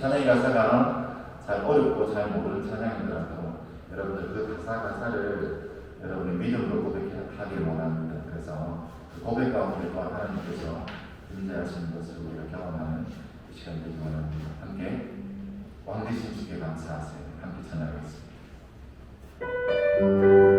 찬양의 가사가 잘 어렵고 잘 모르는 찬양이더라도 여러분들 그 가사를 여러분의 믿음으로 고백하길 원합니다. 그래서 그 고백 가운데 또 하나님께서 임재하시는 것을 우리가 경험하는 이 시간 되기 원합니다. 함께 왕되신 주께 감사하세요. 함께 찬양하겠습니다. Thank you.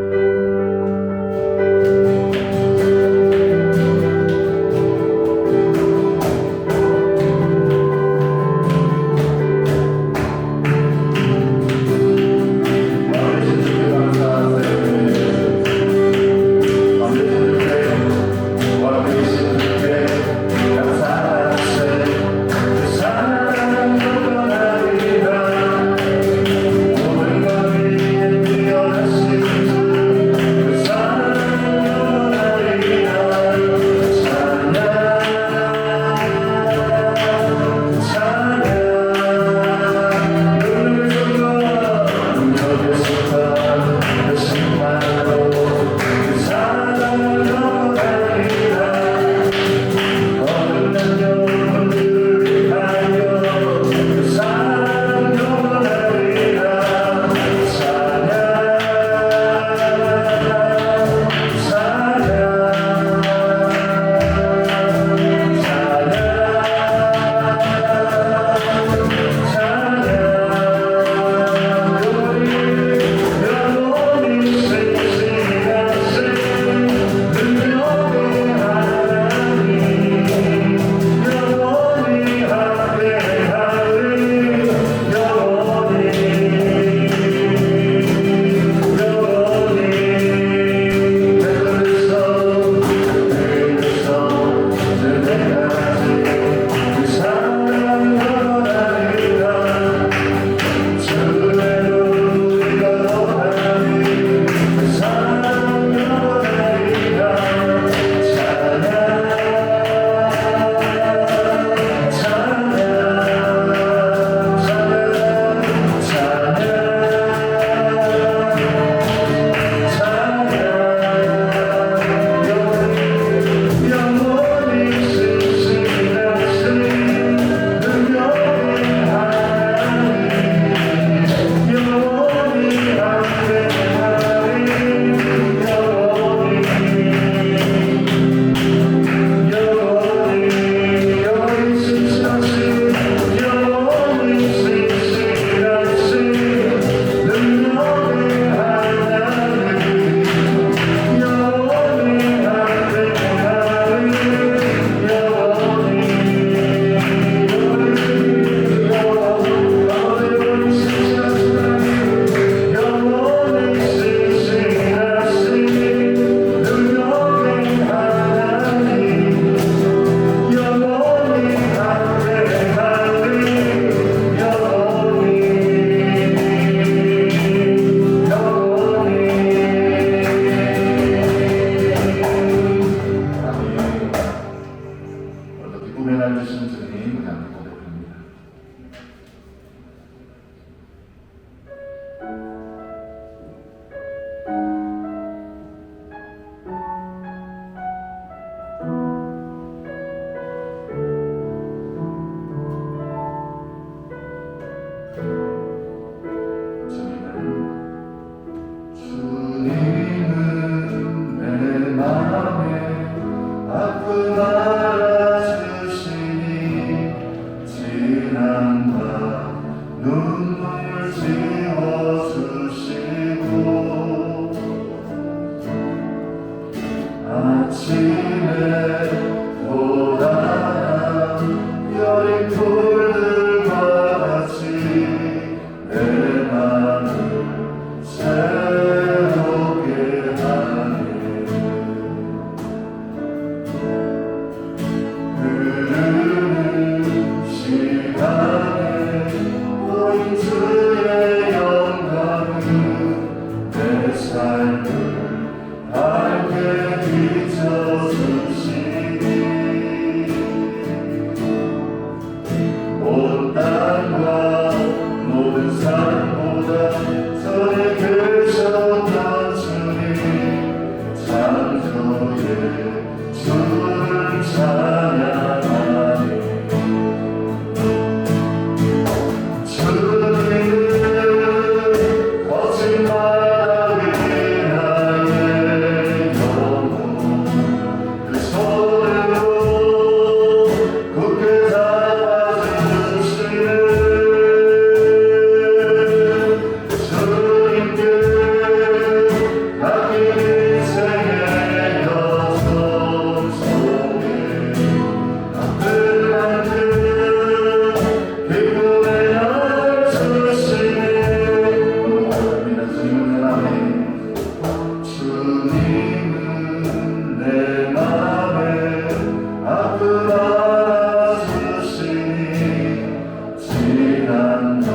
마음에 아픔 알아주시니 지난 밤 눈물 지워주시고 아침에 돋아난 여린 풀들과 같이 내 맘을 새롭게 하네. 흐르는 시간에 보인 주의 영광은 내 삶을 밝게 비춰주시니 온 땅과 모든 산보다 전에 계셨던 주님 창조의 주를 찬양하네. 주님은 거짓말하기 나의 영혼 그 손으로 굳게 잡아주시네. 주님께 맡긴 인생의 여정 속에 아픈 만큼 기쁨의 날 주시네. 감사합니다. 주님은 내 맘에 아픔 알아주시니 지난 밤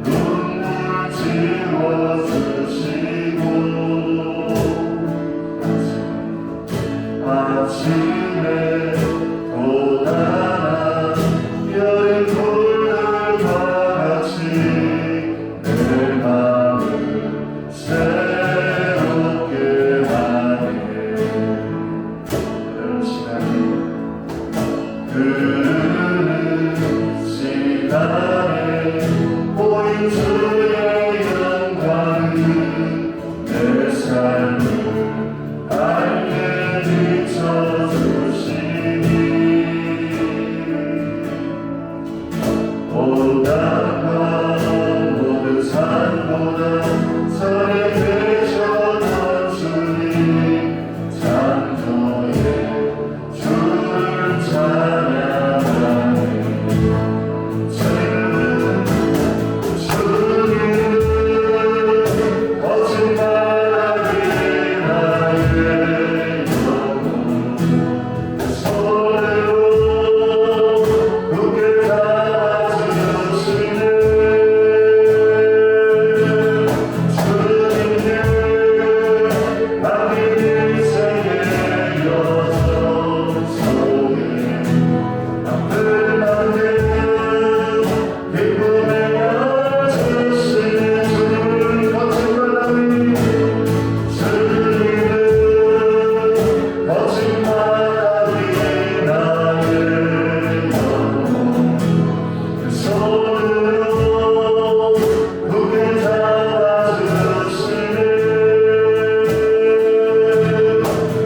눈물 지워주시고 아침에 돋아난 여린 풀들과 같이 내 맘을 새롭게 하네. 이런 시간에 흐르는 시간에 보인 주의 영광은 내 삶을 밝게 비춰주시니 온 땅과 모든 산보다 선에 계셨던 주님 창조의 주를 찬양하네. 주님은 거짓말하기 나의 영혼 그 손으로 굳게 잡아주시네. 주님께 맡긴 인생의 여정 속에 아픈 만큼 기쁨의 날 주시네. 주님은 거짓말하기 주님은 거짓말하기 나의 영혼 그 손으로 굳게 잡아주시네.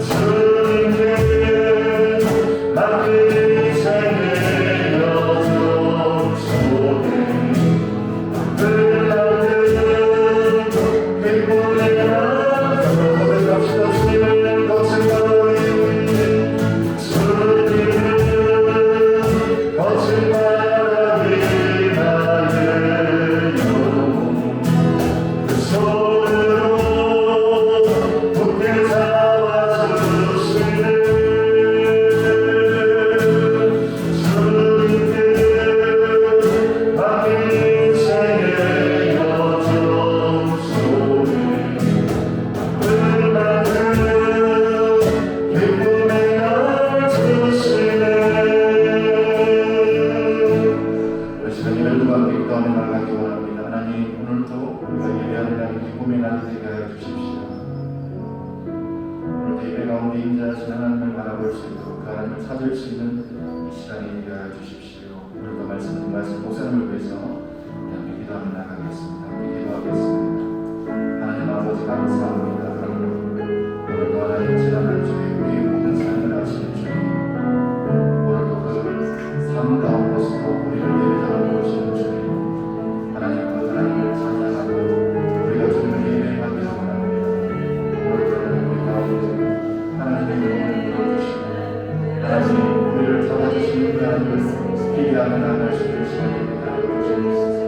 주님께 맡긴 인생의 여정 속에 아픈 만큼 기쁨의 날 고백합시다. 주님은 거짓말하기 주님은 거짓말하기 나의 영혼 그 손으로 굳게 잡아주시네. 주님께 맡긴 인생의 여정 속에 아픈 만큼 기쁨의 날 주시네. 이 시간 예배를 누가 함께 기도하며 나아가기 원합니다. 하나님, 오늘도 우리가 예배하는 날이 기쁨의 날이 되게 하여 주십시오. 오늘도 예배 가운데 임재하신 하나님을 바라볼 수 있도록 그 하나님을 찾을 수 있는 이 시간이 되게 하여 주십시오. 오늘도 말씀 목사님을 위해서 함께 기도하며 나가겠습니다. 함께 기도하겠습니다. 하나님 아버지 감사합니다. 오늘도 하나님 지난 하나님 기대하며 나아갈 수 있는 시간이 되게 하여 주시옵소서.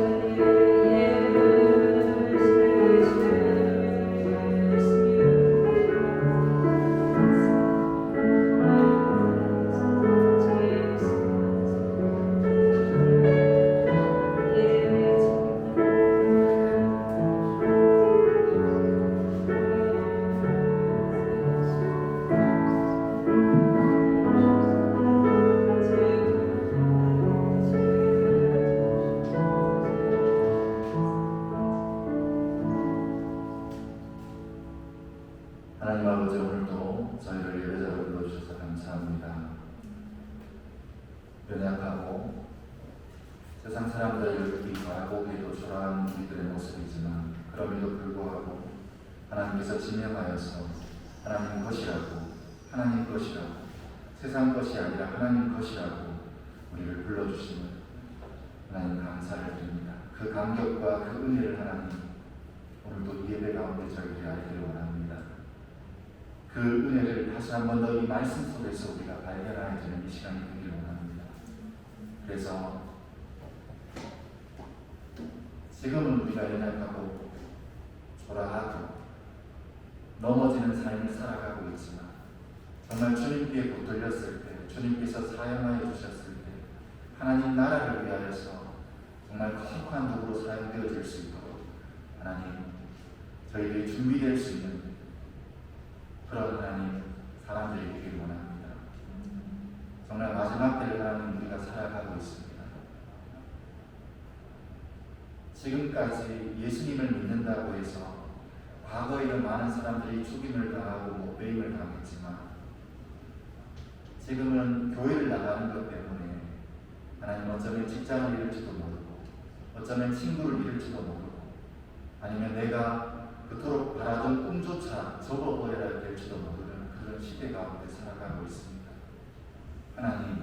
하나님 아버지, 오늘도 저희를 예배자로 불러주셔서 감사합니다. 연약하고 세상 사람들을 듣기 바라보기에도 초라한 우리들의 모습이지만 그럼에도 불구하고 하나님께서 지명하여서 하나님 것이라고, 하나님 것이라고, 세상 것이 아니라 하나님 것이라고 우리를 불러주시는 하나님 감사를 드립니다. 그 감격과 그 은혜를 하나님 오늘도 이 예배 가운데 저희들이 알기를 원합니다. 그 은혜를 다시 한 번 더 이 말씀 속에서 우리가 발견하게 되는 이 시간이 되기를 원합니다. 그래서 지금은 우리가 연약하고 초라하고 넘어지는 삶을 살아가고 있지만 정말 주님께 붙들렸을 때, 주님께서 사용하여 주셨을 때 하나님 나라를 위하여서 정말 거룩한 도구로 사용되어질 수 있도록 하나님 저희들이 준비될 수 있는 그런 하나님 사람들이 되기를 원합니다. 정말 마지막 때를 하나님 우리가 살아가고 있습니다. 지금까지 예수님을 믿는다고 해서 과거에는 많은 사람들이 죽임을 당하고 목배임을 당했지만 지금은 교회를 나가는 것 때문에 하나님 어쩌면 직장을 잃을지도 모르고 어쩌면 친구를 잃을지도 모르고 아니면 내가 그토록 바라던 꿈조차 접어버려야 될지도 모르는 그런 시대 가운데 살아가고 있습니다. 하나님,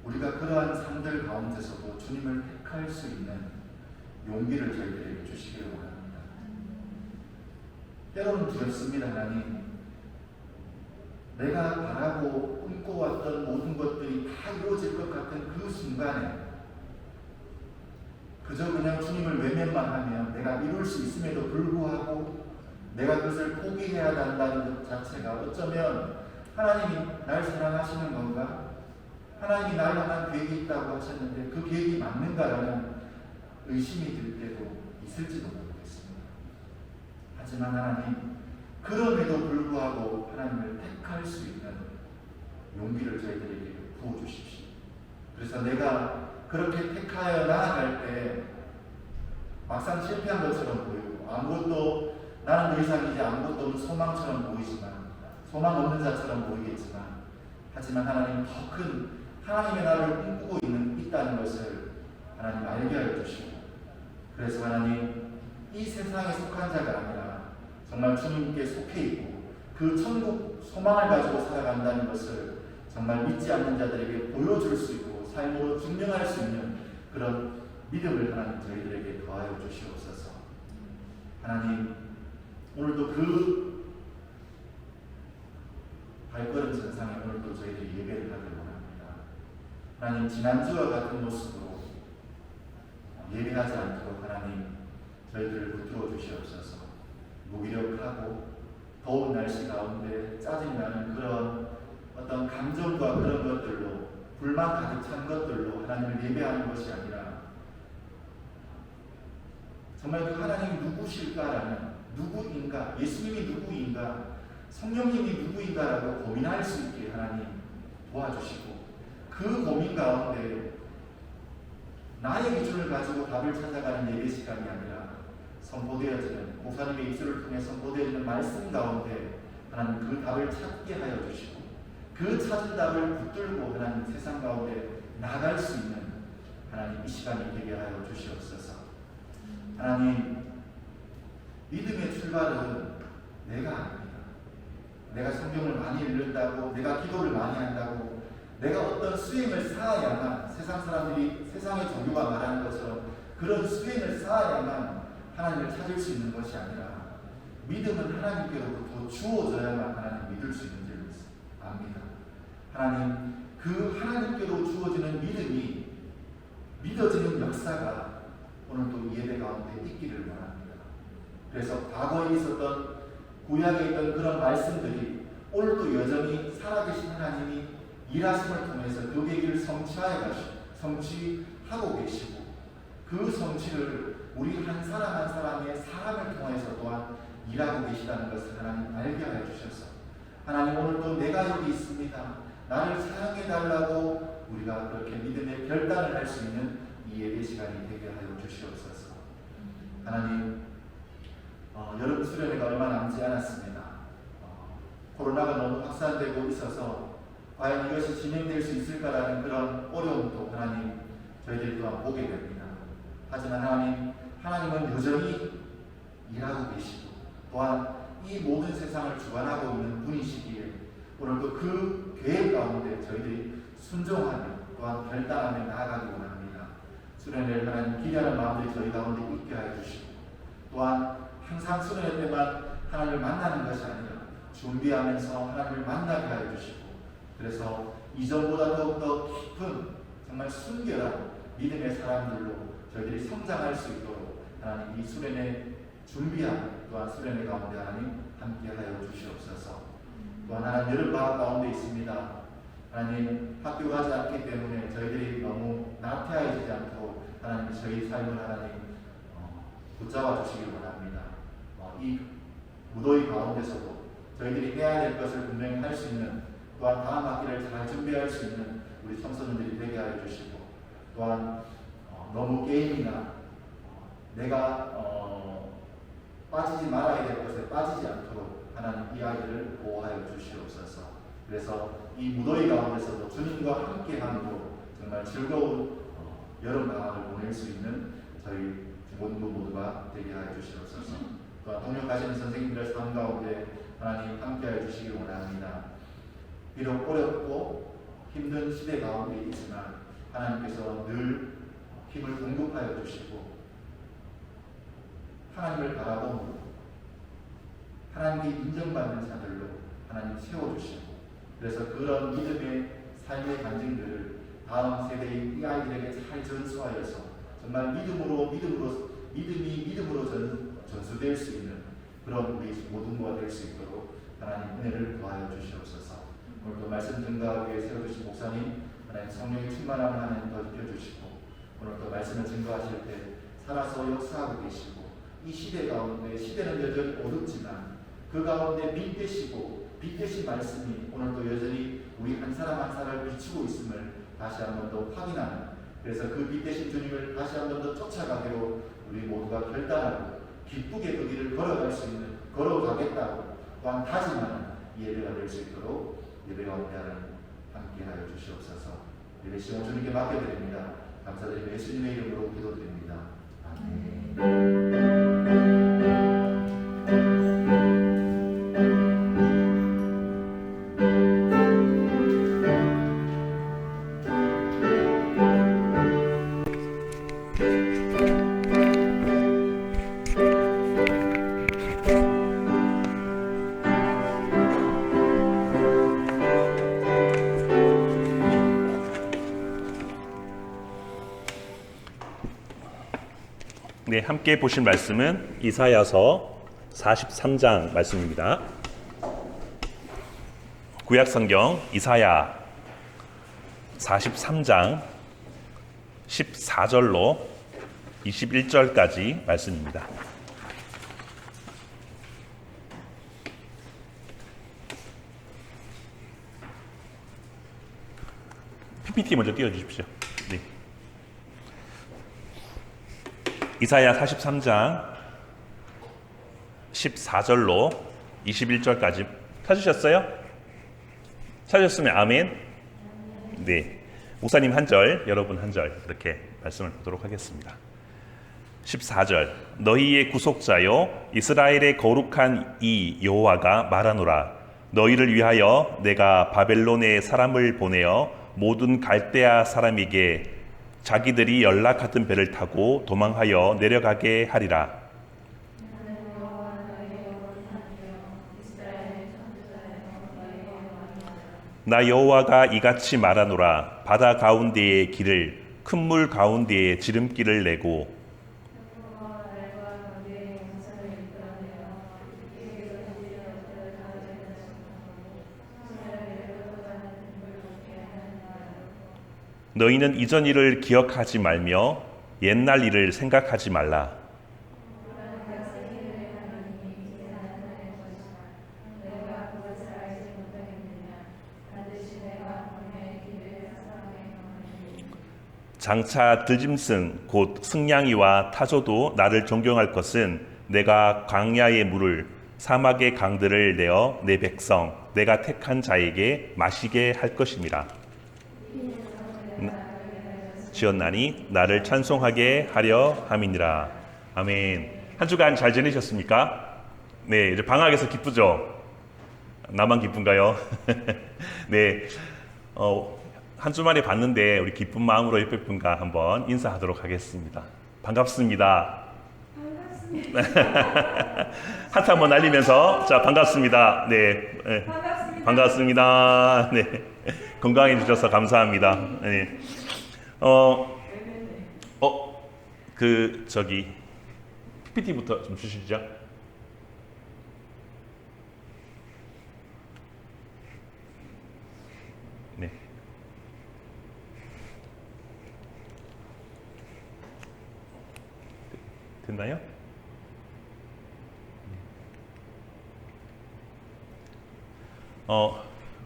우리가 그러한 삶들 가운데서도 주님을 택할 수 있는 용기를 저희들에게 주시기를 원합니다. 때로는 두렵습니다. 하나님, 내가 바라고 꿈꿔왔던 모든 것들이 다 이루어질 것 같은 그 순간에 그저 그냥 주님을 외면만 하면 내가 이룰 수 있음에도 불구하고 내가 그것을 포기해야 한다는 것 자체가 어쩌면 하나님이 날 사랑하시는 건가? 하나님이 날 향한 계획이 있다고 하셨는데 그 계획이 맞는가라는 의심이 들 때도 있을지도 모르겠습니다. 하지만 하나님, 그럼에도 불구하고 하나님을 택할 수 있는 용기를 저희들에게 부어주십시오. 그래서 내가 그렇게 택하여 나아갈 때 막상 실패한 것처럼 보이고 아무것도 나는 더 이상 이제 아무것도 없는 소망처럼 보이지만 소망 없는 자처럼 보이겠지만 하지만 하나님 더 큰 하나님의 나라를 꿈꾸고 있다는 것을 하나님 알게 하여 주시고 그래서 하나님 이 세상에 속한 자가 아니라 정말 주님께 속해 있고 그 천국 소망을 가지고 살아간다는 것을 정말 믿지 않는 자들에게 보여줄 수 있고 삶으로 증명할 수 있는 그런 믿음을 하나님 저희들에게 더하여 주시옵소서. 하나님 오늘도 그 발걸음 전상에 오늘도 저희들이 예배를 하길 원합니다. 하나님 지난주와 같은 모습으로 예배하지 않도록 하나님 저희들을 붙들어 주시옵소서. 무기력하고 더운 날씨 가운데 짜증나는 그런 어떤 감정과 그런 것들로 불만 가득 찬 것들로 하나님을 예배하는 것이 아니라 정말 그 하나님이 누구실까라는 누구인가, 예수님이 누구인가, 성령님이 누구인가라고 고민할 수 있게 하나님 도와주시고 그 고민 가운데 나의 기준을 가지고 답을 찾아가는 예배 시간이 아니라 선포되어지는 목사님의 입술을 통해 선포되어지는 말씀 가운데 하나님 그 답을 찾게 하여 주시고 그 찾은 답을 붙들고 하나님 세상 가운데 나갈 수 있는 하나님 이 시간이 되게 하여 주시옵소서. 하나님 믿음의 출발은 내가 아닙니다. 내가 성경을 많이 읽는다고 내가 기도를 많이 한다고 내가 어떤 수행을 쌓아야만 세상 사람들이 세상의 종교가 말하는 것처럼 그런 수행을 쌓아야만 하나님을 찾을 수 있는 것이 아니라 믿음은 하나님께로부터 주어져야만 하나님 믿을 수 있는 줄 압니다. 하나님, 그 하나님께로 주어지는 믿음이 믿어지는 역사가 오늘도 이 예배 가운데 있기를 원합니다. 그래서 과거에 있었던 구약에 있던 그런 말씀들이 오늘도 여전히 살아계신 하나님이 일하심을 통해서 그 계기를 성취하고 계시고, 그 성취를 우리 한 사람 한 사람의 사람을 통해서 또한 일하고 계시다는 것을 하나님 알게 하여 주셔서, 하나님 오늘도 내가 여기 있습니다, 나를 사랑해 달라고 우리가 그렇게 믿음의 결단을 할 수 있는 이 예배 시간이 되게 하여 주시옵소서. 하나님, 여름 수련회가 얼마 남지 않았습니다. 코로나가 너무 확산되고 있어서 과연 이것이 진행될 수 있을까라는 그런 어려움도 하나님 저희들이 또한 보게 됩니다. 하지만 하나님은 여전히 일하고 계시고, 또한 이 모든 세상을 주관하고 있는 분이시기에 오늘도 그 계획 가운데 저희들이 순종하며 또한 결단하며 나아가기 원합니다. 수련회를 하나님 기대하는 마음들이 저희 가운데 있게 하여 주시고, 또한 항상 수련회 때만 하나님을 만나는 것이 아니라 준비하면서 하나님을 만나게 하여 주시고, 그래서 이전보다 더욱더 깊은 정말 순결한 믿음의 사람들로 저희들이 성장할 수 있도록 하나님 이 수련회 준비하고, 또한 수련회 가운데 하나님 함께 하여 주시옵소서. 또한 하나님 여름방학 가운데 있습니다. 하나님 학교 가지 않기 때문에 저희들이 너무 나태해지지 않도록 하나님 저희 삶을 하나님 붙잡아 주시길 원합니다. 이 무더위 가운데서도 저희들이 해야 될 것을 분명히 할 수 있는, 또한 다음 학기를 잘 준비할 수 있는 우리 청소년들이 되게 하여 주시고, 또한 너무 게임이나 내가 빠지지 말아야 될 것에 빠지지 않도록 하나님 이 아이들을 보호하여 주시옵소서. 그래서 이 무더위 가운데서도 주님과 함께함으로 정말 즐거운 여름방학을 보낼 수 있는 저희 중고등부 모두가 되게 하여 주시옵소서. 또한 동역하시는 선생님들의 삶 가운데 하나님 함께하여 주시기 원합니다. 비록 어렵고 힘든 시대 가운데 있지만 하나님께서 늘 힘을 공급하여 주시고, 하나님을 바라보므로 하나님께 인정받는 자들로 하나님 세워주시고, 그래서 그런 믿음의 삶의 간증들을 다음 세대의 이 아이들에게 잘 전수하여서 정말 믿음으로 전수될 수 있는 그런 우리 모든가 될 수 있도록 하나님 은혜를 더하여 주시옵소서. 오늘도 말씀 증거하기 위해 세워주신 목사님 하나님 성령의 충만함을 하나님 더 입혀주시고, 오늘도 말씀을 증거하실 때 살아서 역사하고 계시고, 이 시대 가운데 시대는 여전히 어둡지만 그 가운데 빛되신 말씀이 오늘도 여전히 우리 한 사람 한 사람을 비추고 있음을 다시 한 번 더 확인하는, 그래서 그 빛되신 주님을 다시 한 번 더 쫓아가기로 우리 모두가 결단하고 기쁘게 그 길을 걸어가겠다고 또한 다짐하는 예배가 될 수 있도록 예배 가운데 함께 하여 주시옵소서. 예배 시간 주님께 맡겨드립니다. 감사드리며 예수님의 이름으로 기도드립니다. 아멘. 네, 함께 보실 말씀은 이사야서 43장 말씀입니다. 구약성경 이사야 43장 14절로 21절까지 말씀입니다. PPT 먼저 띄워주십시오. 네. 이사야 43장 14절로 21절까지 찾으셨어요? 찾으셨으면 아멘. 네, 목사님 한 절, 여러분 한 절 이렇게 말씀을 보도록 하겠습니다. 14절 너희의 구속자요 이스라엘의 거룩한 이 여호와가 말하노라. 너희를 위하여 내가 바벨론에 사람을 보내어 모든 갈대아 사람에게 자기들이 연락 같은 배를 타고 도망하여 내려가게 하리라. 나 여호와가 이같이 말하노라. 바다 가운데의 길을 큰 물 가운데에 지름길을 내고 너희는 이전 일을 기억하지 말며 옛날 일을 생각하지 말라. 장차 들짐승 곧 승냥이와 타조도 나를 존경할 것은 내가 광야의 물을 사막의 강들을 내어 내 백성 내가 택한 자에게 마시게 할 것임이라. 지었나니 나를 찬송하게 하려 함이니라. 아멘. 한 주간 잘 지내셨습니까? 네, 이제 방학에서 기쁘죠? 나만 기쁜가요? 네, 한 주 만에 봤는데 우리 기쁜 마음으로 옆에 분과 한번 인사하도록 하겠습니다. 반갑습니다. 하트 한번 날리면서 자 반갑습니다. 네, 네. 반갑습니다. 네, 건강해 주셔서 감사합니다. 네. 저기 PPT부터 좀 주시죠. 네. 됐나요?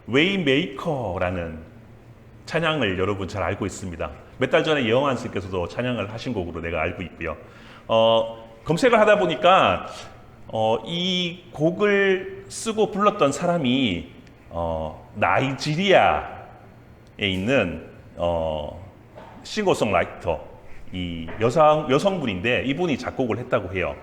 웨이메이커라는 찬양을 여러분 잘 알고 있습니다. 몇 달 전에 여영한 씨께서도 찬양을 하신 곡으로 내가 알고 있고요. 검색을 하다 보니까 이 곡을 쓰고 불렀던 사람이 나이지리아에 있는 싱어송라이터 이 여성분인데 이분이 작곡을 했다고 해요.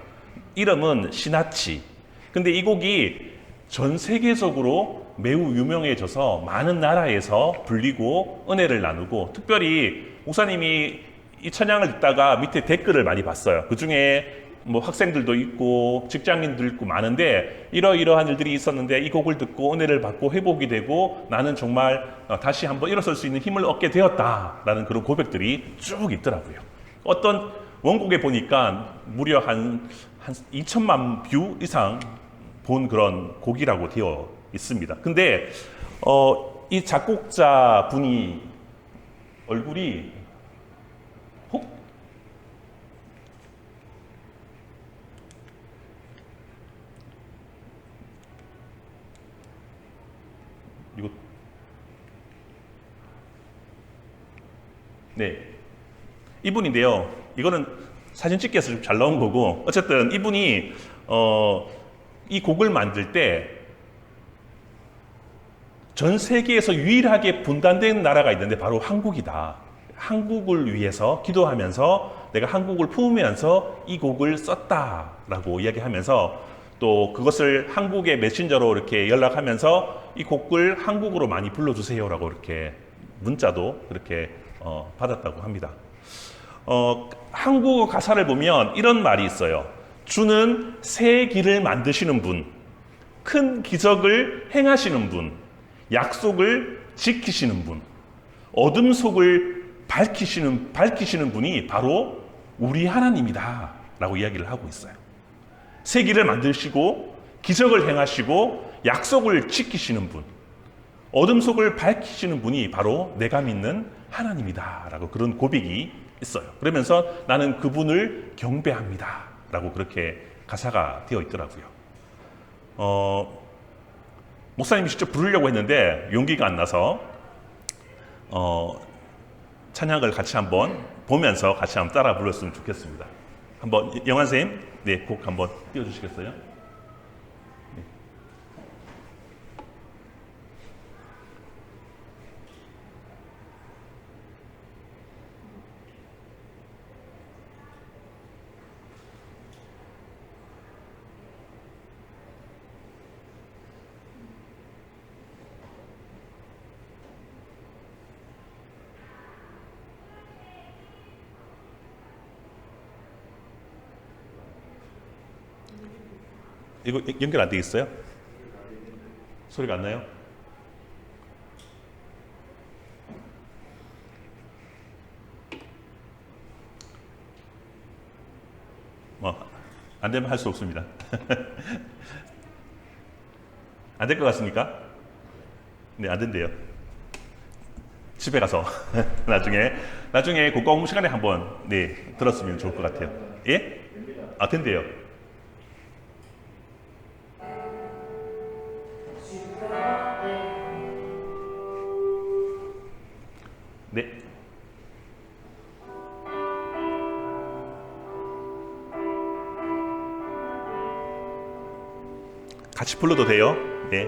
이름은 시나치. 근데 이 곡이 전 세계적으로 매우 유명해져서 많은 나라에서 불리고 은혜를 나누고 특별히 목사님이 이 찬양을 듣다가 밑에 댓글을 많이 봤어요. 그 중에 뭐 학생들도 있고 직장인도 있고 많은데 이러이러한 일들이 있었는데 이 곡을 듣고 은혜를 받고 회복이 되고 나는 정말 다시 한번 일어설 수 있는 힘을 얻게 되었다라는 그런 고백들이 쭉 있더라고요. 어떤 원곡에 보니까 무려 한 2천만 뷰 이상 본 그런 곡이라고 되어 있습니다. 근데 이 작곡자 분이 얼굴이 이거 네 이분인데요. 이거는 사진 찍기에서 좀 잘 나온 거고 어쨌든 이분이 이 곡을 만들 때 전 세계에서 유일하게 분단된 나라가 있는데 바로 한국이다. 한국을 위해서 기도하면서 내가 한국을 품으면서 이 곡을 썼다라고 이야기하면서 또 그것을 한국의 메신저로 이렇게 연락하면서 이 곡을 한국어로 많이 불러주세요라고 이렇게 문자도 그렇게 받았다고 합니다. 한국어 가사를 보면 이런 말이 있어요. 주는 새 길을 만드시는 분, 큰 기적을 행하시는 분, 약속을 지키시는 분, 어둠 속을 밝히시는 분이 바로 우리 하나님이다 라고 이야기를 하고 있어요. 새 길을 만드시고 기적을 행하시고 약속을 지키시는 분, 어둠 속을 밝히시는 분이 바로 내가 믿는 하나님이다 라고 그런 고백이 있어요. 그러면서 나는 그분을 경배합니다 라고 그렇게 가사가 되어 있더라고요. 목사님이 직접 부르려고 했는데 용기가 안 나서 찬양을 같이 한번 보면서 같이 한번 따라 불렀으면 좋겠습니다. 한번 영환 선생님, 네, 곡 한번 띄워주시겠어요? 네. 이거 연결 안 되겠어요? 소리가 안 나요? 안 되면 할 수 없습니다. 안 될 것 같습니까? 네, 안 된대요. 집에 가서 나중에 국가 공부 시간에 한번 네 들었으면 좋을 것 같아요. 예? 아, 된대요. 네. 같이 불러도 돼요. 네.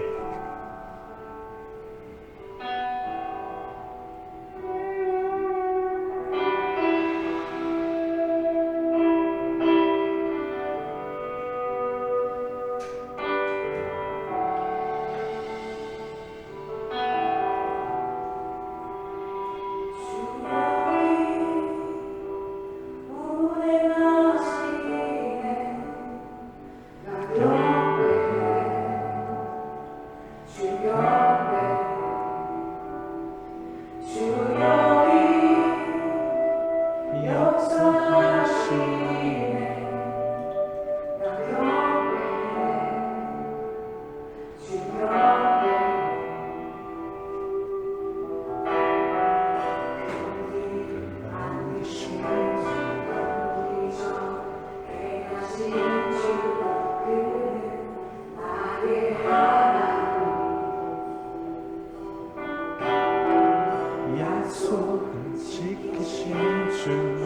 약속을 지키신 주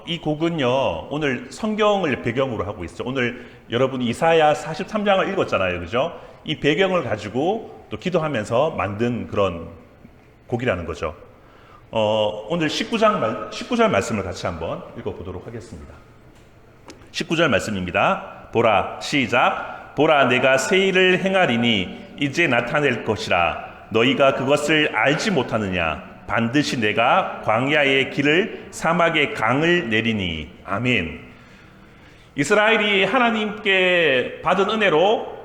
이 곡은요, 오늘 성경을 배경으로 하고 있어요. 오늘 여러분이 이사야 43장을 읽었잖아요. 그죠? 이 배경을 가지고 또 기도하면서 만든 그런 곡이라는 거죠. 오늘 19절 말씀을 같이 한번 읽어보도록 하겠습니다. 19절 말씀입니다. 보라, 시작. 보라, 내가 새 일을 행하리니 이제 나타낼 것이라. 너희가 그것을 알지 못하느냐? 반드시 내가 광야의 길을 사막의 강을 내리니. 아멘. 이스라엘이 하나님께 받은 은혜로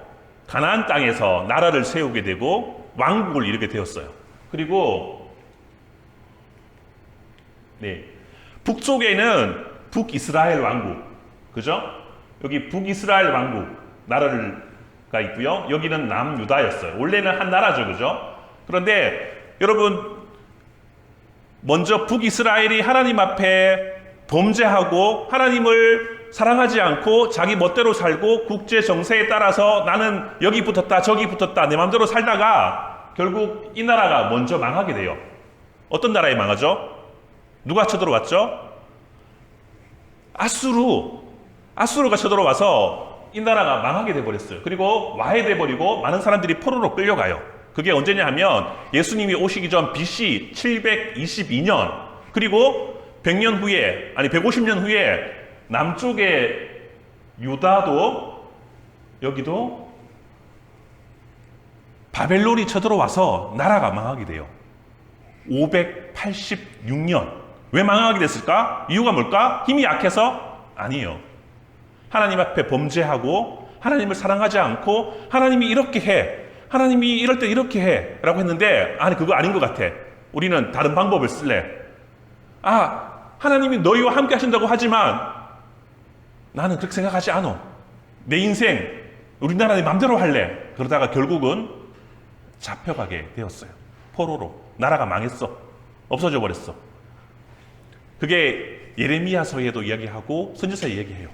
가나안 땅에서 나라를 세우게 되고 왕국을 이루게 되었어요. 그리고 북쪽에는 북이스라엘 왕국, 그죠? 여기 북이스라엘 왕국 나라가 있고요. 여기는 남유다였어요. 원래는 한 나라죠, 그죠? 그런데 여러분, 먼저 북이스라엘이 하나님 앞에 범죄하고 하나님을 사랑하지 않고 자기 멋대로 살고 국제 정세에 따라서 나는 여기 붙었다 저기 붙었다 내 마음대로 살다가 결국 이 나라가 먼저 망하게 돼요. 어떤 나라에 망하죠? 누가 쳐들어왔죠? 아수르가 쳐들어와서 이 나라가 망하게 돼버렸어요. 그리고 와해돼 버리고 많은 사람들이 포로로 끌려가요. 그게 언제냐 하면 예수님이 오시기 전 BC 722년, 그리고 100년 후에, 아니 150년 후에 남쪽의 유다도, 여기도 바벨론이 쳐들어와서 나라가 망하게 돼요. 586년. 왜 망하게 됐을까? 이유가 뭘까? 힘이 약해서? 아니에요. 하나님 앞에 범죄하고 하나님을 사랑하지 않고 하나님이 이렇게 해, 하나님이 이럴 때 이렇게 해 라고 했는데, 아니 그거 아닌 것 같아, 우리는 다른 방법을 쓸래. 하나님이 너희와 함께 하신다고 하지만 나는 그렇게 생각하지 않아. 내 인생 우리나라 내 맘대로 할래. 그러다가 결국은 잡혀가게 되었어요. 포로로. 나라가 망했어. 없어져 버렸어. 그게 예레미야서에도 이야기하고 선지서에 얘기해요.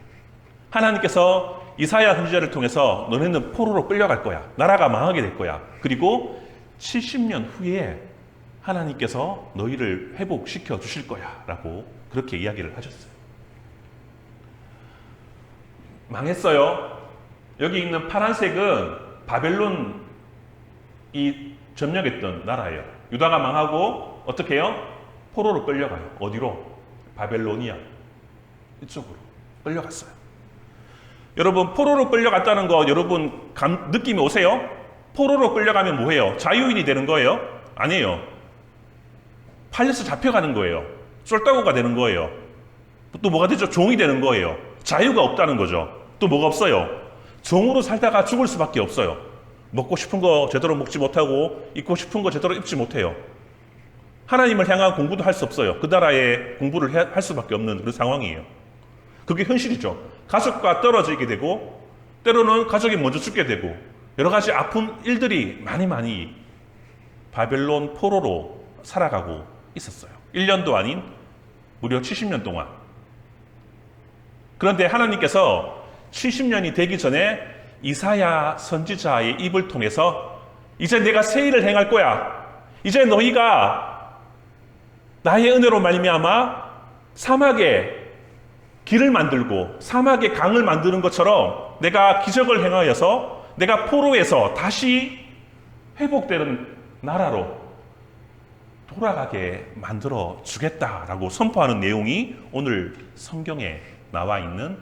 하나님께서 이사야 선지자를 통해서 너네는 포로로 끌려갈 거야. 나라가 망하게 될 거야. 그리고 70년 후에 하나님께서 너희를 회복시켜 주실 거야 라고 그렇게 이야기를 하셨어요. 망했어요. 여기 있는 파란색은 바벨론이 점령했던 나라예요. 유다가 망하고 어떻게 해요? 포로로 끌려가요. 어디로? 바벨로니아 이쪽으로 끌려갔어요. 여러분, 포로로 끌려갔다는 거 여러분 느낌이 오세요? 포로로 끌려가면 뭐예요? 자유인이 되는 거예요? 아니에요. 팔려서 잡혀가는 거예요. 쫄따구가 되는 거예요. 또 뭐가 되죠? 종이 되는 거예요. 자유가 없다는 거죠. 또 뭐가 없어요? 종으로 살다가 죽을 수밖에 없어요. 먹고 싶은 거 제대로 먹지 못하고 입고 싶은 거 제대로 입지 못해요. 하나님을 향한 공부도 할 수 없어요. 그 나라에 공부를 할 수밖에 없는 그런 상황이에요. 그게 현실이죠. 가족과 떨어지게 되고 때로는 가족이 먼저 죽게 되고 여러 가지 아픈 일들이 많이 바벨론 포로로 살아가고 있었어요. 1년도 아닌 무려 70년 동안. 그런데 하나님께서 70년이 되기 전에 이사야 선지자의 입을 통해서 이제 내가 새 일을 행할 거야. 이제 너희가 나의 은혜로 말미암아 사막에 길을 만들고 사막에 강을 만드는 것처럼 내가 기적을 행하여서 내가 포로에서 다시 회복되는 나라로 돌아가게 만들어 주겠다라고 선포하는 내용이 오늘 성경에 나와 있는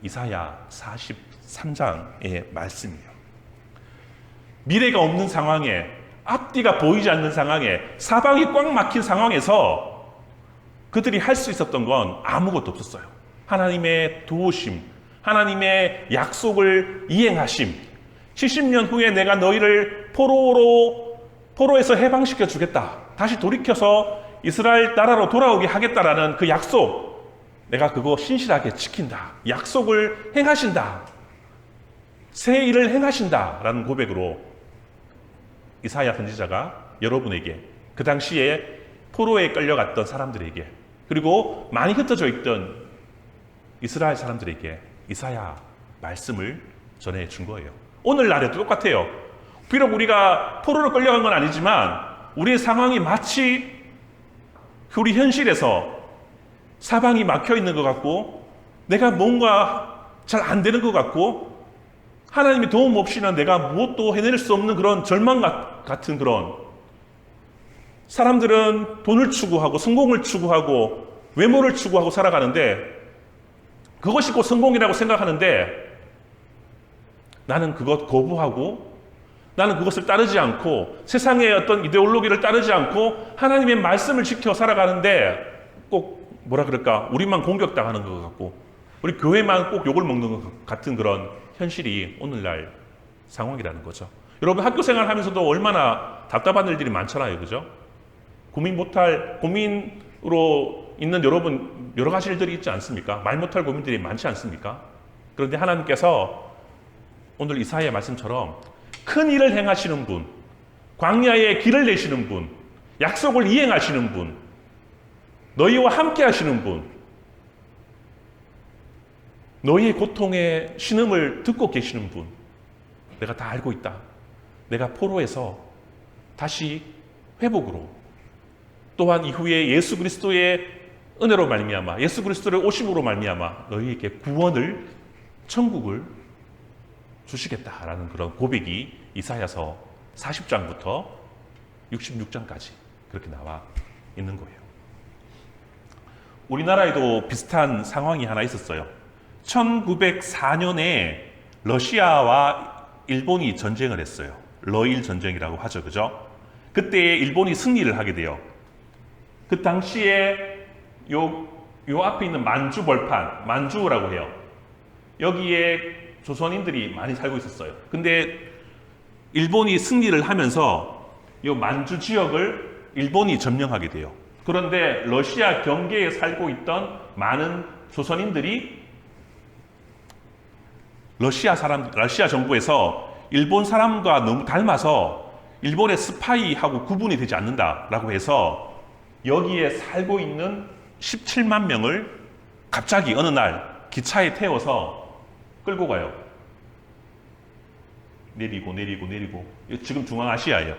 이사야 43장의 말씀이에요. 미래가 없는 상황에, 앞뒤가 보이지 않는 상황에, 사방이 꽉 막힌 상황에서 그들이 할 수 있었던 건 아무것도 없었어요. 하나님의 도우심, 하나님의 약속을 이행하심, 70년 후에 내가 너희를 포로에서 해방시켜 주겠다, 다시 돌이켜서 이스라엘 나라로 돌아오게 하겠다라는 그 약속, 내가 그거 신실하게 지킨다, 약속을 행하신다, 새 일을 행하신다 라는 고백으로 이사야 선지자가 여러분에게, 그 당시에 포로에 끌려갔던 사람들에게, 그리고 많이 흩어져 있던 이스라엘 사람들에게 이사야 말씀을 전해준 거예요. 오늘날에도 똑같아요. 비록 우리가 포로로 끌려간 건 아니지만 우리의 상황이 마치 우리 현실에서 사방이 막혀 있는 것 같고 내가 뭔가 잘 안 되는 것 같고 하나님의 도움 없이는 내가 무엇도 해낼 수 없는 그런 절망 같은 그런, 사람들은 돈을 추구하고 성공을 추구하고 외모를 추구하고 살아가는데 그것이 곧 성공이라고 생각하는데 나는 그것 거부하고 나는 그것을 따르지 않고 세상의 어떤 이데올로기를 따르지 않고 하나님의 말씀을 지켜 살아가는데 꼭 뭐라 그럴까, 우리만 공격당하는 것 같고 우리 교회만 꼭 욕을 먹는 것 같은 그런 현실이 오늘날 상황이라는 거죠. 여러분 학교 생활하면서도 얼마나 답답한 일들이 많잖아요. 그죠? 고민 못할, 고민으로 있는 여러분 여러 가지 일들이 있지 않습니까? 말 못할 고민들이 많지 않습니까? 그런데 하나님께서 오늘 이사야의 말씀처럼 큰 일을 행하시는 분, 광야에 길을 내시는 분, 약속을 이행하시는 분, 너희와 함께 하시는 분, 너희의 고통의 신음을 듣고 계시는 분, 내가 다 알고 있다. 내가 포로에서 다시 회복으로, 또한 이후에 예수 그리스도의 은혜로 말미암아, 예수 그리스도의 오심으로 말미암아 너희에게 구원을, 천국을 주시겠다라는 그런 고백이 이사야서 40장부터 66장까지 그렇게 나와 있는 거예요. 우리나라에도 비슷한 상황이 하나 있었어요. 1904년에 러시아와 일본이 전쟁을 했어요. 러일 전쟁이라고 하죠. 그죠? 그때 일본이 승리를 하게 돼요. 그 당시에 요 앞에 있는 만주 벌판, 만주라고 해요. 여기에 조선인들이 많이 살고 있었어요. 근데 일본이 승리를 하면서 요 만주 지역을 일본이 점령하게 돼요. 그런데 러시아 경계에 살고 있던 많은 조선인들이 러시아 정부에서 일본 사람과 너무 닮아서 일본의 스파이하고 구분이 되지 않는다라고 해서 여기에 살고 있는 17만 명을 갑자기 어느 날 기차에 태워서 끌고 가요. 내리고 지금 중앙아시아예요.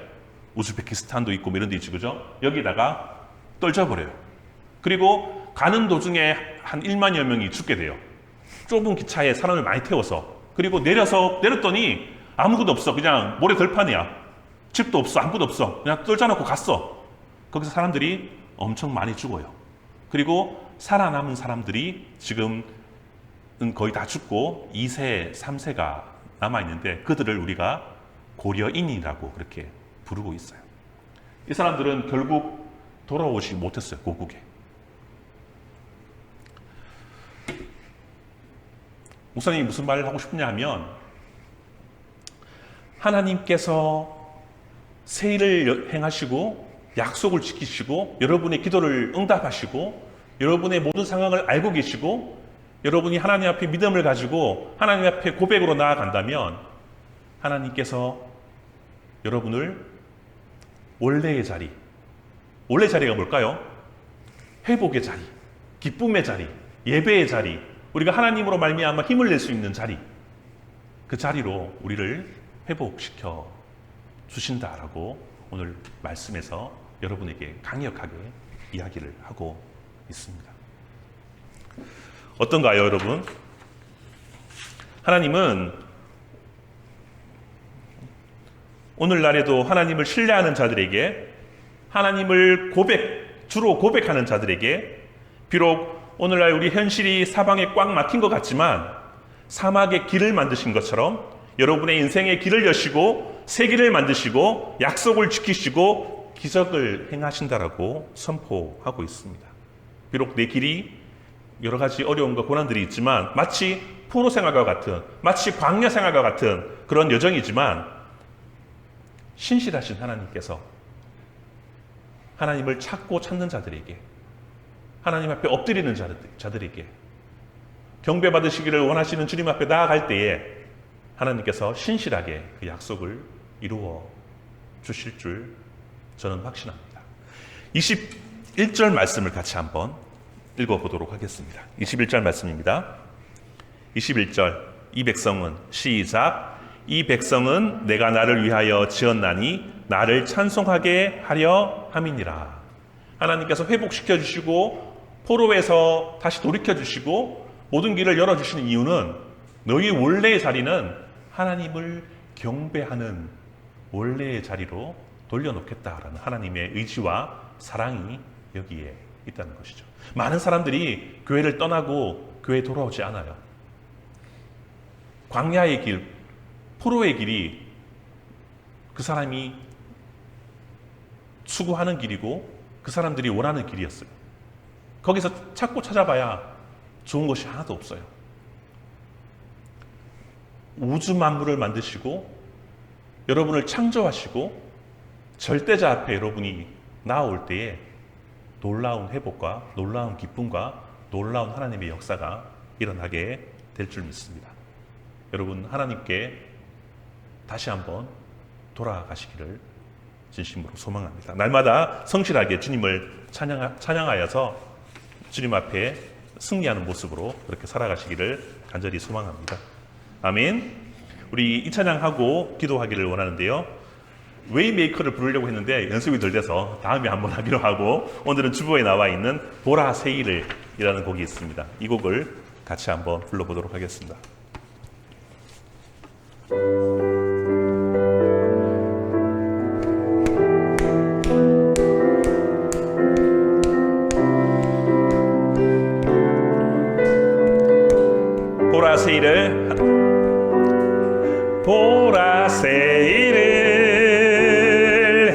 우즈베키스탄도 있고 이런 데 있지, 그죠? 여기다가 떨쳐버려요. 그리고 가는 도중에 한 1만여 명이 죽게 돼요. 좁은 기차에 사람을 많이 태워서. 그리고 내렸더니 아무것도 없어. 그냥 모래덜판이야. 집도 없어. 아무것도 없어. 그냥 떨쳐놓고 갔어. 거기서 사람들이 엄청 많이 죽어요. 그리고 살아남은 사람들이 지금은 거의 다 죽고 2세, 3세가 남아있는데 그들을 우리가 고려인이라고 그렇게 부르고 있어요. 이 사람들은 결국 돌아오지 못했어요. 고국에. 목사님이 무슨 말을 하고 싶냐 하면 하나님께서 새 일을 행하시고 약속을 지키시고 여러분의 기도를 응답하시고 여러분의 모든 상황을 알고 계시고 여러분이 하나님 앞에 믿음을 가지고 하나님 앞에 고백으로 나아간다면 하나님께서 여러분을 원래 자리가 뭘까요? 회복의 자리, 기쁨의 자리, 예배의 자리, 우리가 하나님으로 말미암아 힘을 낼 수 있는 자리, 그 자리로 우리를 회복시켜 주신다라고 오늘 말씀에서 여러분에게 강력하게 이야기를 하고 있습니다. 어떤가요, 여러분? 하나님은 오늘날에도 하나님을 신뢰하는 자들에게, 하나님을 주로 고백하는 자들에게, 비록 오늘날 우리 현실이 사방에 꽉 막힌 것 같지만 사막에 길을 만드신 것처럼 여러분의 인생의 길을 여시고 새 길을 만드시고 약속을 지키시고 기적을 행하신다라고 선포하고 있습니다. 비록 내 길이 여러 가지 어려움과 고난들이 있지만 마치 포로 생활과 같은, 마치 광야 생활과 같은 그런 여정이지만 신실하신 하나님께서 하나님을 찾는 자들에게, 하나님 앞에 엎드리는 자들에게 경배받으시기를 원하시는 주님 앞에 나아갈 때에 하나님께서 신실하게 그 약속을 이루어 주실 줄 저는 확신합니다. 21절 말씀을 같이 한번 읽어보도록 하겠습니다. 21절 말씀입니다. 21절, 이 백성은, 시작, 이 백성은 내가 나를 위하여 지었나니 나를 찬송하게 하려 함이니라. 하나님께서 회복시켜 주시고 포로에서 다시 돌이켜 주시고 모든 길을 열어주시는 이유는 너희 원래의 자리는 하나님을 경배하는 원래의 자리로 돌려놓겠다라는 하나님의 의지와 사랑이 여기에 있다는 것이죠. 많은 사람들이 교회를 떠나고 교회에 돌아오지 않아요. 광야의 길, 포로의 길이 그 사람이 추구하는 길이고 그 사람들이 원하는 길이었어요. 거기서 찾고 찾아봐야 좋은 것이 하나도 없어요. 우주 만물을 만드시고 여러분을 창조하시고 절대자 앞에 여러분이 나올 때에 놀라운 회복과 놀라운 기쁨과 놀라운 하나님의 역사가 일어나게 될 줄 믿습니다. 여러분, 하나님께 다시 한번 돌아가시기를 진심으로 소망합니다. 날마다 성실하게 주님을 찬양하여서 주님 앞에 승리하는 모습으로 그렇게 살아가시기를 간절히 소망합니다. 아멘. 우리 이 찬양하고 기도하기를 원하는데요. 웨이메이커를 부르려고 했는데 연습이 덜 돼서 다음에 한번 하기로 하고, 오늘은 주보에 나와 있는 보라 세일을 이라는 곡이 있습니다. 이 곡을 같이 한번 불러보도록 하겠습니다. 보라 세일을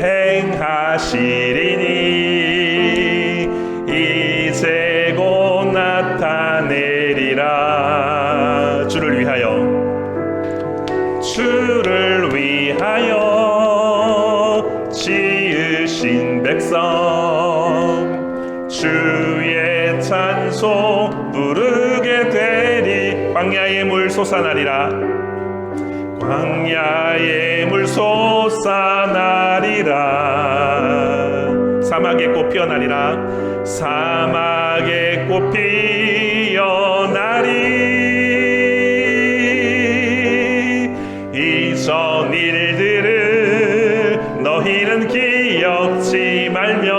행하시리니 이제 곧 나타내리라. 주를 위하여 지으신 백성 주의 찬송 부르게 되리. 광야의 물 솟아나리라. 광야의 물 솟아나리라. 사막의 꽃 피어나리라. 사막의 꽃 피어나리. 이전 일들을 너희는 기억지 말며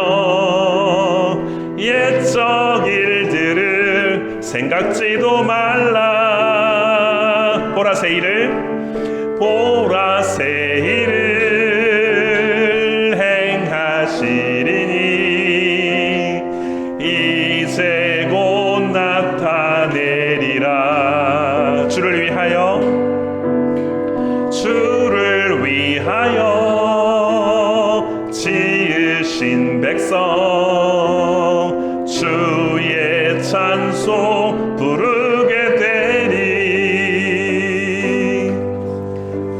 옛적 일들을 생각지도 말라. 보라 세일을 행하시리니 이제 곧 나타내리라. 주를 위하여 지으신 백성 주의 찬송 부르게 되리.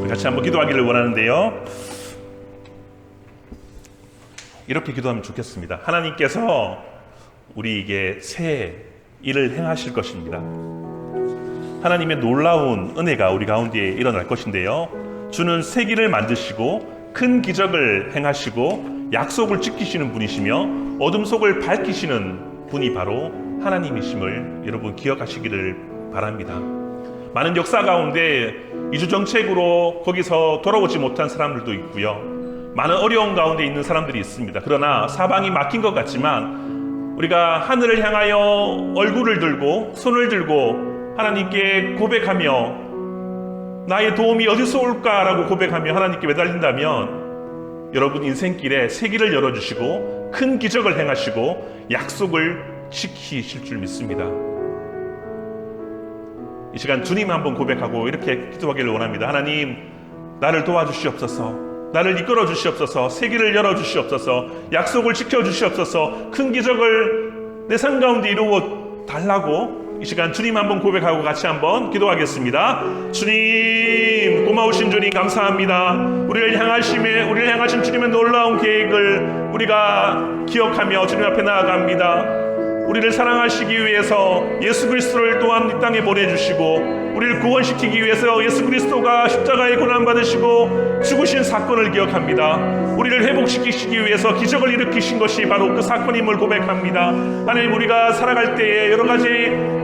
같이 한번 기도하기를 원하는데요. 이렇게 기도하면 좋겠습니다. 하나님께서 우리에게 새 일을 행하실 것입니다. 하나님의 놀라운 은혜가 우리 가운데 일어날 것인데요. 주는 새 길을 만드시고 큰 기적을 행하시고 약속을 지키시는 분이시며 어둠 속을 밝히시는 분이 바로 하나님이심을 여러분 기억하시기를 바랍니다. 많은 역사 가운데 이주 정책으로 거기서 돌아오지 못한 사람들도 있고요. 많은 어려움 가운데 있는 사람들이 있습니다. 그러나 사방이 막힌 것 같지만 우리가 하늘을 향하여 얼굴을 들고 손을 들고 하나님께 고백하며 나의 도움이 어디서 올까라고 고백하며 하나님께 매달린다면 여러분 인생길에 새 길을 열어주시고 큰 기적을 행하시고 약속을 지키실 줄 믿습니다. 이 시간 주님 한번 고백하고 이렇게 기도하기를 원합니다. 하나님, 나를 도와주시옵소서. 나를 이끌어 주시옵소서. 새 길을 열어 주시옵소서. 약속을 지켜 주시옵소서. 큰 기적을 내 삶 가운데 이루어 달라고 이 시간 주님 한번 고백하고 같이 한번 기도하겠습니다. 주님, 고마우신 주님 감사합니다. 우리를 향하신 주님의 놀라운 계획을 우리가 기억하며 주님 앞에 나아갑니다. 우리를 사랑하시기 위해서 예수 그리스도를 또한 이 땅에 보내주시고 우리를 구원시키기 위해서 예수 그리스도가 십자가에 고난받으시고 죽으신 사건을 기억합니다. 우리를 회복시키시기 위해서 기적을 일으키신 것이 바로 그 사건임을 고백합니다. 하나님, 우리가 살아갈 때에 여러 가지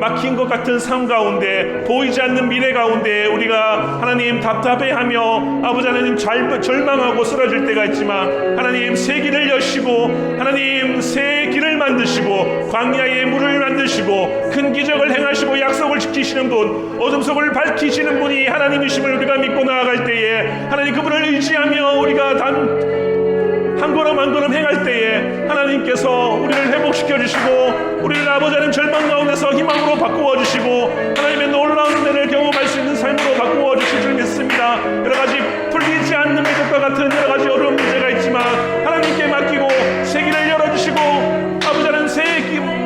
막힌 것 같은 삶 가운데 보이지 않는 미래 가운데 우리가 하나님 답답해하며 아버지 하나님 절망하고 쓰러질 때가 있지만 하나님 새 길을 여시고 하나님 새 길을 만드시고 광야에 물을 만드시고 큰 기적을 행하시고 약속을 지키시는 분, 어둠 속을 밝히시는 분이 하나님이심을 우리가 믿고 나아갈 때에 하나님 그분을 의지하며 우리가 한 걸음 한 걸음 행할 때에 하나님께서 우리를 회복시켜 주시고 우리를 아버지 하나님 절망 가운데서 희망으로 바꾸어 주시고 하나님의 놀라운 은혜를 경험할 수 있는 삶으로 바꾸어 주실 줄 믿습니다. 여러 가지 풀리지 않는 미적과 같은 여러 가지 어려운 문제가 있지만 하나님께 맡기고 세기를 열어주시고 아버지 하나님 새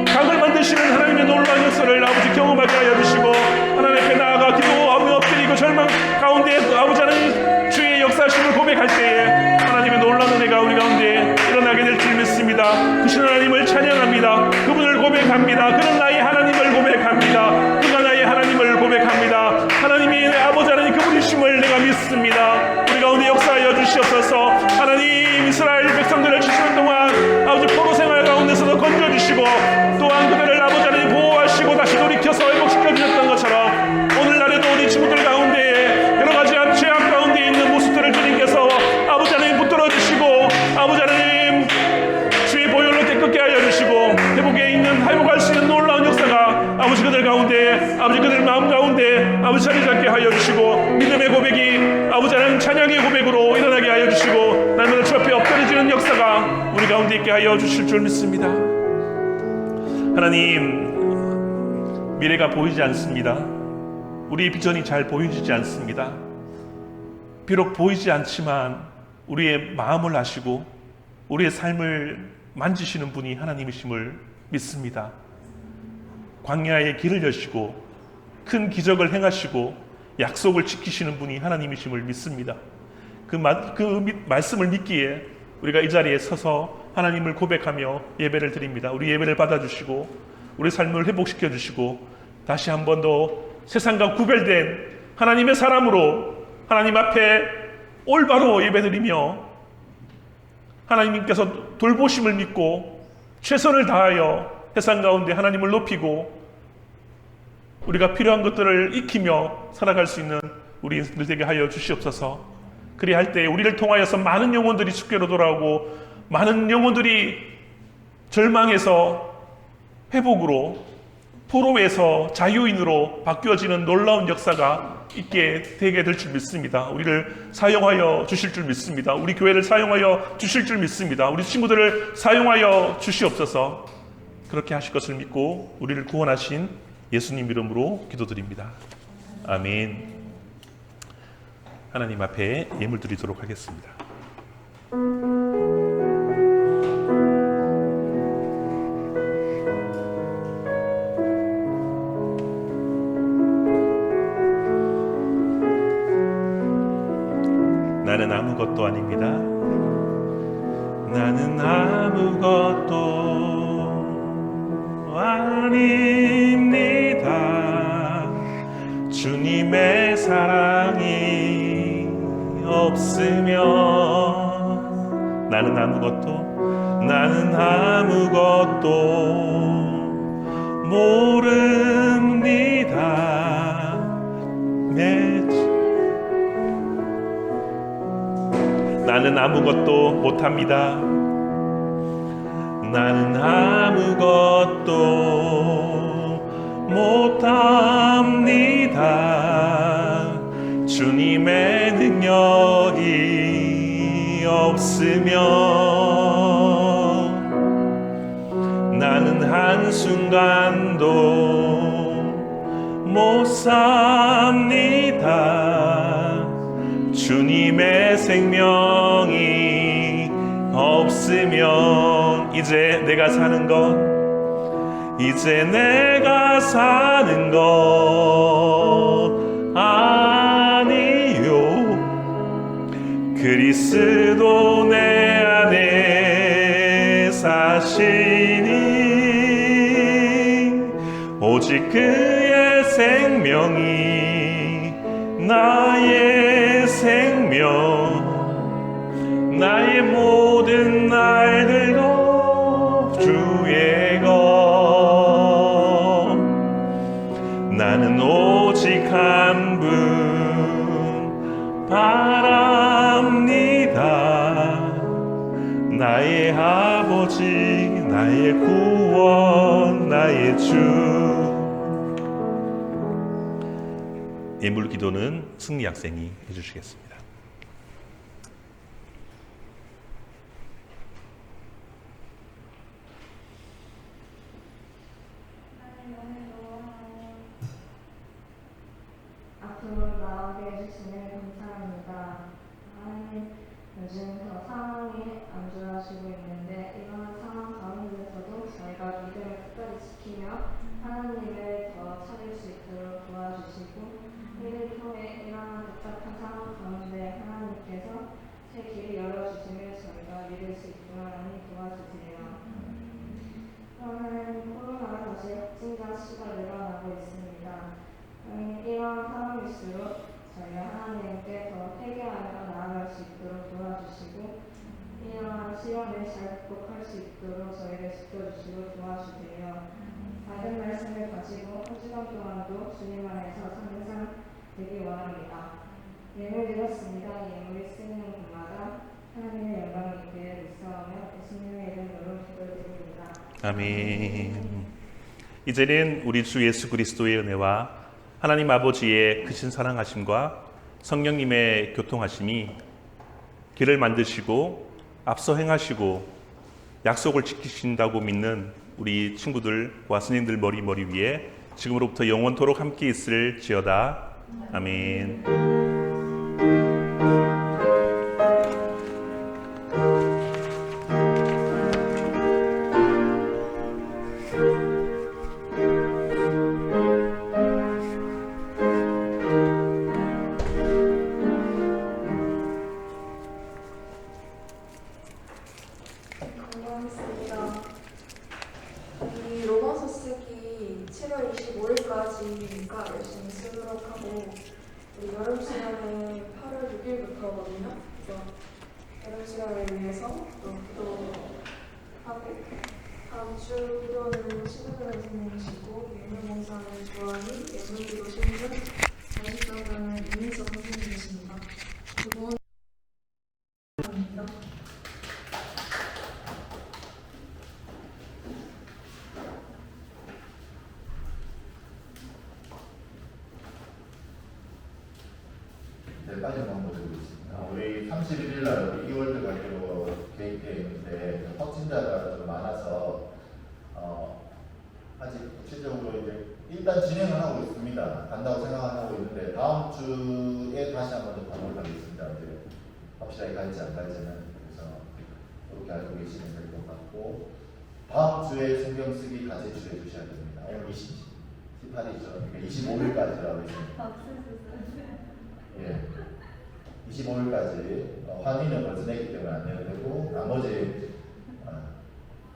각을 만드시는 하나님의 놀라운 역사를 아버지 경험하게 하여 주시고 하나님 앞에 나아가 기도하며 엎드리고 절망 가운데 아버지 하나님 주의 역사심을 고백할 때에 하나님의 놀라운 은혜가 우리 가운데 일어나게 될 줄 믿습니다. 그신 하나님을 찬양합니다. 그분을 고백합니다. 그는 나의 하나님을 고백합니다. 그가 나의 하나님을 고백합니다. 하나님이 내 아버지 하나님 그분이심을 내가 믿습니다. 우리 가운데 역사하여 주시옵소서. 하나님 이스라엘 백성들을 주시는 동안 아버지 포로 생활 가운데서도 건져주시고 또한 그들을 아버지 하나님 보호하시고 다시 돌이켜서 회복시켜 주셨던 것처럼 오늘날에도 우리 친구들 가운데 여러 가지 죄악 가운데 있는 모습들을 주님께서 아버지 하나님 붙들어 주시고 아버지 하나님 주의 보혈로 깨끗게 하여 주시고 회복할 수 있는 놀라운 역사가 아버지 그들 가운데 아버지 그들 마음 가운데 아버지 자리 잡게 하여 주시고 믿음의 고백이 아버지 하나님 찬양의 고백으로 일어나게 하여 주시고 날마다 주 앞에 엎드려지는 역사가 우리 가운데 있게 하여 주실 줄 믿습니다. 하나님 미래가 보이지 않습니다. 우리의 비전이 잘 보이지 않습니다. 비록 보이지 않지만 우리의 마음을 아시고 우리의 삶을 만지시는 분이 하나님이심을 믿습니다. 광야의 길을 여시고 큰 기적을 행하시고 약속을 지키시는 분이 하나님이심을 믿습니다. 그 말씀을 믿기에 우리가 이 자리에 서서 하나님을 고백하며 예배를 드립니다. 우리 예배를 받아주시고 우리 삶을 회복시켜 주시고 다시 한 번 더 세상과 구별된 하나님의 사람으로 하나님 앞에 올바로 예배드리며 하나님께서 돌보심을 믿고 최선을 다하여 세상 가운데 하나님을 높이고 우리가 필요한 것들을 익히며 살아갈 수 있는 우리들 되게 하여 주시옵소서. 그리할 때 우리를 통하여서 많은 영혼들이 주께로 돌아오고 많은 영혼들이 절망에서 회복으로 포로에서 자유인으로 바뀌어지는 놀라운 역사가 있게 되게 될 줄 믿습니다. 우리를 사용하여 주실 줄 믿습니다. 우리 교회를 사용하여 주실 줄 믿습니다. 우리 친구들을 사용하여 주시옵소서. 그렇게 하실 것을 믿고 우리를 구원하신 예수님 이름으로 기도드립니다. 아멘. 하나님 앞에 예물 드리도록 하겠습니다. 나는 아무것도 아닙니다. 나는 아무것도 아닙니다. 주님의 사랑이 없으면 나는 아무것도 모릅니다. 나는 아무것도 못합니다. 나는 아무것도 못합니다. 주님의 능력이 없으면 나는 한순간도 못 삽니다. 주님의 생명이 없으면 이제 내가 사는 것 아니요. 그리스도 내 안에 사시니 오직 그의 생명이 나의 생명, 나의 모든 날들도 주의 것. 나는 오직 한 분 바랍니다. 나의 아버지, 나의 구원, 나의 주. 예물 기도는 승리 학생이 해주시겠습니다. 앞으로 나오게 해주시니 감사합니다. 하나님, 요즘 더 상황이 안 좋아지고 있는데 이런 상황 가운데서도 저희가 믿음을 끝까지 지키며 하나님을 더 찾을 수 있도록 도와주시고 이를 통해 이러한 복잡한 상황 가운데 하나님께서 새 길을 열어주시며 저희가 믿을 수 있도록 하나님 도와주세요. 저는 코로나가 다시 확진자 수가 늘어나고 있습니다. 이런 상황일수록 저희가 하나님께 더 회개하며 나아갈 수 있도록 도와주시고 이러한 시련을 잘 극복할 수 있도록 저희를 지켜주시고 도와주세요. 받은 말씀을 가지고 한 주간 동안도 주님 안에서 항상 되기 원합니다. 예물 드렸습니다. 예물을 쓰는 곳마다 하나님의 영광을 입게 믿사오며 예수님의 이름으로 기도드립니다. 아멘. 이제는 우리 주 예수 그리스도의 은혜와 하나님 아버지의 크신 사랑하심과 성령님의 교통하심이 길을 만드시고 앞서 행하시고 약속을 지키신다고 믿는 우리 친구들과 스님들 머리 위에 지금으로부터 영원토록 함께 있을지어다. 아멘. 건강했습니다. 이 로마서 쓰기 7월 25일까지니까 열심히 쓰도록 하고 우리 여름 시간에 8월 6일부터거든요. 그래서 여름 시간을 위해서 또 기도하고 다음 주 기도는 신우근 선생님이시고 예물봉사를 좋아하는 예물기도 신분 40장가는 이민석 선생님이십니다. 두 분 감사합니다. 네, 빠진 방법들이 있습니다. 우리 31일 날 2월드 가기로 계획되어 있는데 확진자가 좀 많아서 아직 구체적으로 이제 일단 진행을 하고 있습니다. 간다고 생각하고 있는데 다음 주에 다시 한번 더 방문을 하겠습니다. 이제 확실하게 갈지 안 갈지는 그래서 그렇게 알고 계시면 될 것 같고 다음 주에 성경 쓰기 다 제출해 주셔야 됩니다. 오늘 18일이죠. 그러니까 25일까지라고 했습니다. 예. 25일까지 환의는 벌써 냈기 때문에 안 내야 되고 나머지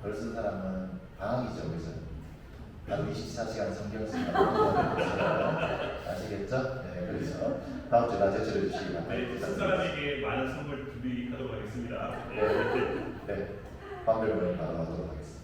글 쓴 사람은 방학이죠. 그래서 하루 24시간 성경 쓰는 아시겠죠? 네, 그래서 다음 주에 다 제출해 주시기 바랍니다. 쓴 사람에게 많은 선물 준비하도록 하겠습니다. 네, 밤별 모임 받아가도록 하겠습니다.